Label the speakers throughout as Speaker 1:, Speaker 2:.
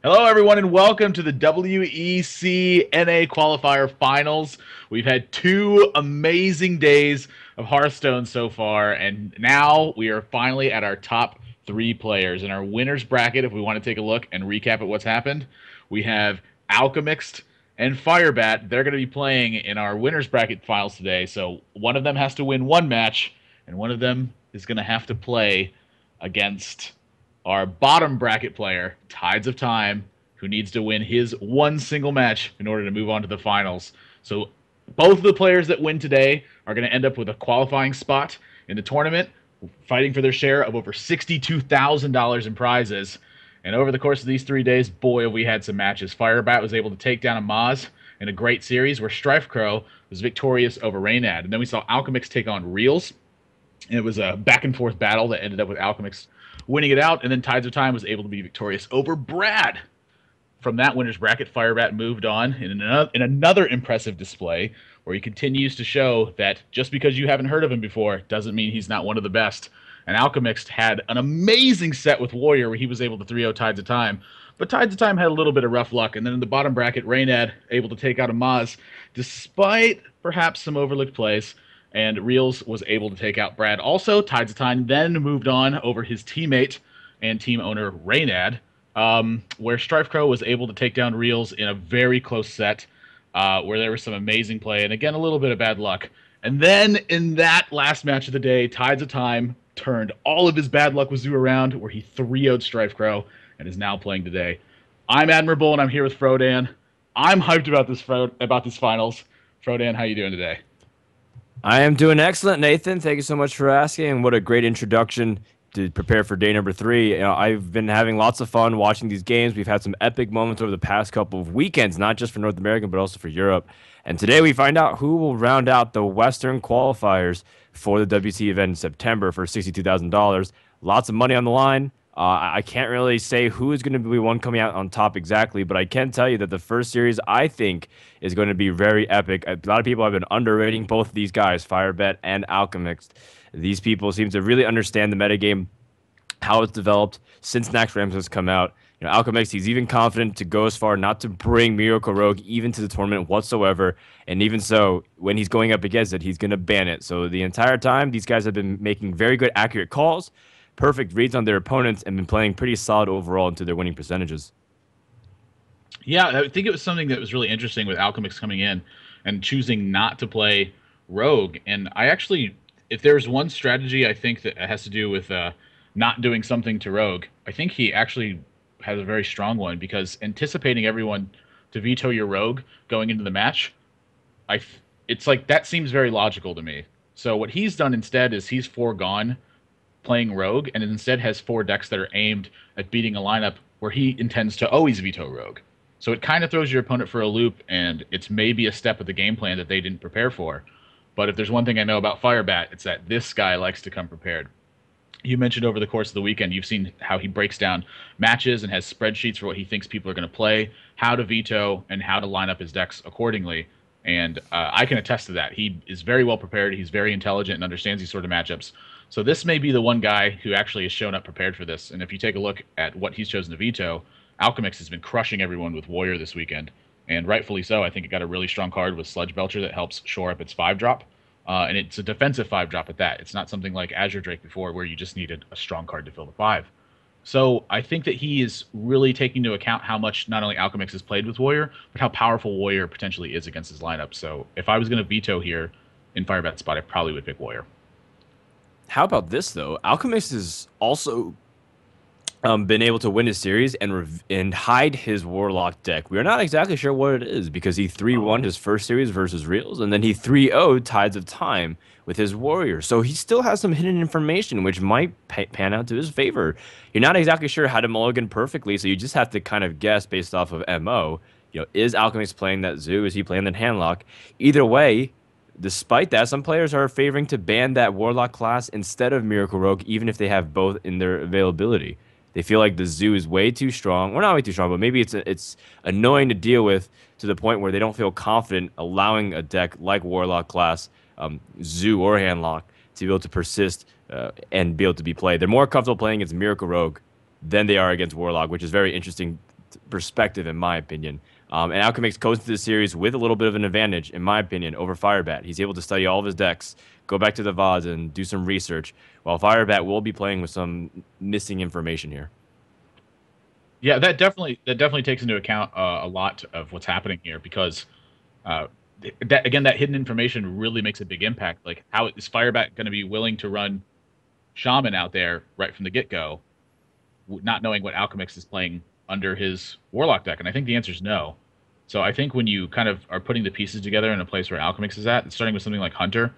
Speaker 1: Hello, everyone, and welcome to the WEC NA Qualifier Finals. We've had two amazing days of Hearthstone so far, and now we are finally at our top three players. In our winners bracket, if we want to take a look and recap at what's happened, we have Alchemist and Firebat. They're going to be playing in our winners bracket finals today, so one of them has to win one match, and one of them is going to have to play against our bottom bracket player, Tides of Time, who needs to win his one single match in order to move on to the finals. So both of the players that win today are going to end up with a qualifying spot in the tournament, fighting for their share of over $62,000 in prizes. And over the course of these 3 days, boy, have we had some matches. Firebat was able to take down Amaz in a great series where Strife Crow was victorious over Reynad. And then we saw Alchemix take on Reels. And it was a back and forth battle that ended up with Alchemix winning it out, and then Tides of Time was able to be victorious over Brad. From that winner's bracket, Firebat moved on in another impressive display where he continues to show that just because you haven't heard of him before doesn't mean he's not one of the best. And Alchemist had an amazing set with Warrior where he was able to 3-0 Tides of Time. But Tides of Time had a little bit of rough luck. And then in the bottom bracket, Reynad able to take out Amaz despite perhaps some overlooked plays, and Reels was able to take out Brad. Also, Tides of Time then moved on over his teammate and team owner Reynad, where Strife Crow was able to take down Reels in a very close set, where there was some amazing play and again a little bit of bad luck. And then in that last match of the day, Tides of Time turned all of his bad luck with Zoo around, where he 3-0'd Strife Crow and is now playing today. I'm Admirable, and I'm here with Frodan. I'm hyped about this finals. Frodan, how you doing today?
Speaker 2: I am doing excellent, Nathan. Thank you so much for asking. And what a great introduction to prepare for day number three. I've been having lots of fun watching these games. We've had some epic moments over the past couple of weekends, not just for North America, but also for Europe. And today we find out who will round out the Western qualifiers for the WC event in September for $62,000. Lots of money on the line. I can't really say who is going to be one coming out on top exactly, but I can tell you that the first series, I think, is going to be very epic. A lot of people have been underrating both of these guys, Firebet and Alchemist. These people seem to really understand the metagame, how it's developed since Nax Rams has come out. Alchemist, he's even confident to go as far not to bring Miracle Rogue even to the tournament whatsoever. And even so, when he's going up against it, he's going to ban it. So the entire time, these guys have been making very good, accurate calls, perfect reads on their opponents, and been playing pretty solid overall into their winning percentages.
Speaker 1: Yeah, I think it was something that was really interesting with Alchemix coming in and choosing not to play Rogue. And I actually, if there's one strategy I think that has to do with not doing something to Rogue, I think he actually has a very strong one, because anticipating everyone to veto your Rogue going into the match, it's like that seems very logical to me. So what he's done instead is he's foregone playing Rogue and instead has four decks that are aimed at beating a lineup where he intends to always veto Rogue. So it kind of throws your opponent for a loop, and it's maybe a step of the game plan that they didn't prepare for. But if there's one thing I know about Firebat, it's that this guy likes to come prepared. You mentioned over the course of the weekend, you've seen how he breaks down matches and has spreadsheets for what he thinks people are going to play, how to veto, and how to line up his decks accordingly. And I can attest to that. He is very well prepared. He's very intelligent and understands these sort of matchups. So this may be the one guy who actually has shown up prepared for this. And if you take a look at what he's chosen to veto, Alchemix has been crushing everyone with Warrior this weekend. And rightfully so. I think it got a really strong card with Sludge Belcher that helps shore up its 5-drop. And it's a defensive 5-drop at that. It's not something like Azure Drake before where you just needed a strong card to fill the 5. So I think that he is really taking into account how much not only Alchemix has played with Warrior, but how powerful Warrior potentially is against his lineup. So if I was going to veto here in Firebat spot, I probably would pick Warrior.
Speaker 2: How about this, though? Alchemist has also been able to win his series and hide his Warlock deck. We are not exactly sure what it is, because he 3-1 his first series versus Reels, and then he 3-0 Tides of Time with his Warrior. So he still has some hidden information, which might pan out to his favor. You're not exactly sure how to mulligan perfectly, so you just have to kind of guess based off of MO. Is Alchemist playing that Zoo? Is he playing that Handlock? Either way, despite that, some players are favoring to ban that Warlock class instead of Miracle Rogue, even if they have both in their availability. They feel like the Zoo is way too strong. Well, not way too strong, but maybe it's annoying to deal with to the point where they don't feel confident allowing a deck like Warlock class, Zoo or Handlock, to be able to persist and be able to be played. They're more comfortable playing against Miracle Rogue than they are against Warlock, which is very interesting perspective, in my opinion. And Alchemix goes into the series with a little bit of an advantage, in my opinion, over Firebat. He's able to study all of his decks, go back to the VODs, and do some research, while Firebat will be playing with some missing information here.
Speaker 1: Yeah, that definitely takes into account a lot of what's happening here because uh, that again that hidden information really makes a big impact. Like, how is Firebat going to be willing to run Shaman out there right from the get go, not knowing what Alchemix is playing under his Warlock deck? And I think the answer is no. So I think when you kind of are putting the pieces together in a place where Alchemix is at, starting with something like Hunter,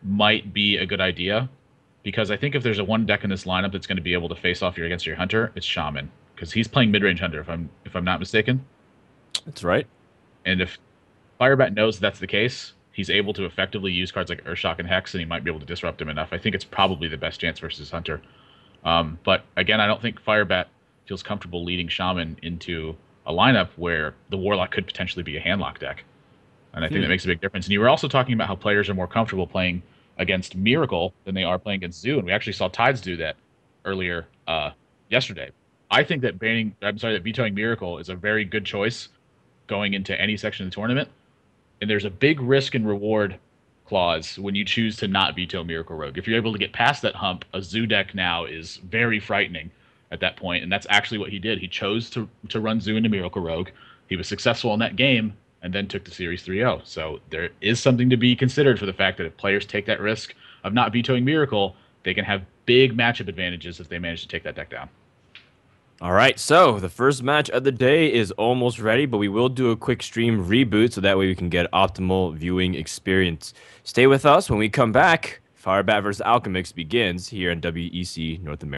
Speaker 1: might be a good idea. Because I think if there's a one deck in this lineup that's going to be able to face off against your Hunter, it's Shaman. Because he's playing mid range Hunter, if I'm not mistaken.
Speaker 2: That's right.
Speaker 1: And if Firebat knows that's the case, he's able to effectively use cards like Urshock and Hex, and he might be able to disrupt him enough. I think it's probably the best chance versus Hunter. But again, I don't think Firebat feels comfortable leading Shaman into a lineup where the Warlock could potentially be a handlock deck. And I think that makes a big difference. And you were also talking about how players are more comfortable playing against Miracle than they are playing against Zoo, and we actually saw Tides do that earlier yesterday. I think that that vetoing Miracle is a very good choice going into any section of the tournament, and there's a big risk and reward clause when you choose to not veto Miracle Rogue. If you're able to get past that hump, a Zoo deck now is very frightening at that point, and that's actually what he did. He chose to run Zoo into Miracle Rogue. He was successful in that game, and then took the series 3-0. So there is something to be considered for the fact that if players take that risk of not vetoing Miracle, they can have big matchup advantages if they manage to take that deck down.
Speaker 2: All right, so the first match of the day is almost ready, but we will do a quick stream reboot so that way we can get optimal viewing experience. Stay with us. When we come back, Firebat vs. Alchemix begins here in WEC North America.